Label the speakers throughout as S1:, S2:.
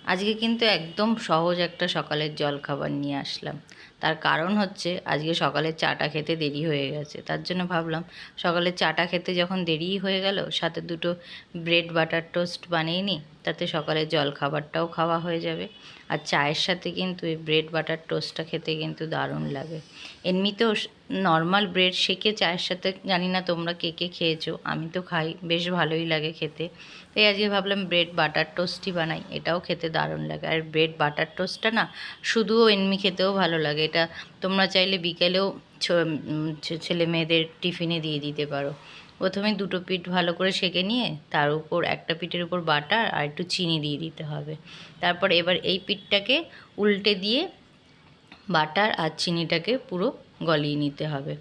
S1: আজকে কিন্তু একদম সহজ একটা সকালের জলখাবার নিয়ে আসলাম। তার কারণ হচ্ছে আজকে সকালের চাটা খেতে দেরি হয়ে গেছে। তার জন্য ভাবলাম সকালের চাটা খেতে যখন দেরিই হয়ে গেল, সাথে দুটো ব্রেড বাটার টোস্ট বানিয়ে নিই, তাতে সকালের জলখাবারটাও খাওয়া হয়ে যাবে। আর চায়ের সাথে কিন্তু এই ব্রেড বাটার টোস্টটা খেতে কিন্তু দারুণ লাগে। এমনিতেও নর্মাল ব্রেড সেকে চায়ের সাথে জানি না তোমরা কে কে খেয়েছো, আমি তো খাই, বেশ ভালোই লাগে খেতে। তাই আজকে ভাবলাম ব্রেড বাটার টোস্টই বানাই, এটাও খেতে দারুণ লাগে। আর ব্রেড বাটার টোস্টটা না শুধুও এমনি খেতেও ভালো লাগে। এটা তোমরা চাইলে বিকেলেও ছেলে মেয়েদের টিফিনে দিয়ে দিতে পারো। প্রথমে দুটো পিঠ ভালো করে সেঁকে নিয়ে তার উপর একটা পিঠের উপর বাটার আর একটু চিনি দিয়ে দিতে হবে। তারপর এবার এই পিঠটাকে উল্টে দিয়ে বাটার আর চিনিটাকে পুরো গলিয়ে নিতে হবে।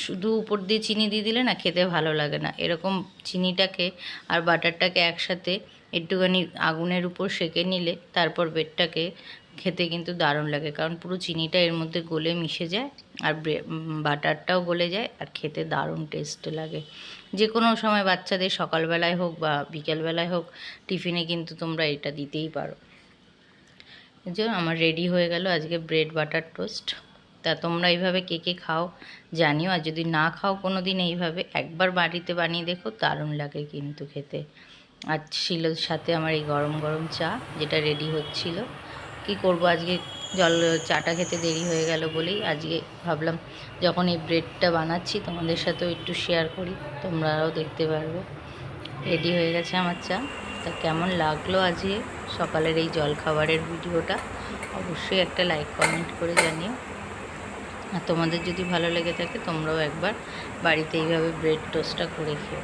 S1: শুধু উপর দিয়ে চিনি দিয়ে দিলে না খেতে ভালো লাগে না। এরকম চিনিটাকে আর বাটারটাকে একসাথে একটুখানি আগুনের উপর সেঁকে নিলে তারপর ব্রেডটাকে খেতে কিন্তু দারুণ লাগে, কারণ পুরো চিনিটা এর মধ্যে গলে মিশে যায় আর বাটারটাও গলে যায়, আর খেতে দারুণ টেস্ট লাগে। যে কোনো সময় বাচ্চাদের সকালবেলায় হোক বা বিকেলবেলায় হোক টিফিনে কিন্তু তোমরা এটা দিতেই পারো। যে আমার রেডি হয়ে গেল আজকে ব্রেড বাটার টোস্ট। তা তোমরা এইভাবে কে কে খাও জানিও, আর যদি না খাও কোনো দিন এইভাবে একবার বাড়িতে বানিয়ে দেখো, দারুণ লাগে কিন্তু খেতে। আর ছিল সাথে আমার এই গরম গরম চা, যেটা রেডি হচ্ছিল। কি করব, আজকে চাটা খেতে দেরি হয়ে গেল বলেই আজকে ভাবলাম যখন এই ব্রেডটা বানাচ্ছি তোমাদের সাথেও একটু শেয়ার করি, তোমরাও দেখতে পারবে। রেডি হয়ে গেছে আমার চা। তা কেমন লাগলো আজকে সকালের এই জলখাবারের ভিডিওটা, অবশ্যই একটা লাইক কমেন্ট করে জানিও। আর তোমাদের যদি ভালো লেগে থাকে তোমরাও একবার বাড়িতে এইভাবে ব্রেড টোস্টটা করে খেও।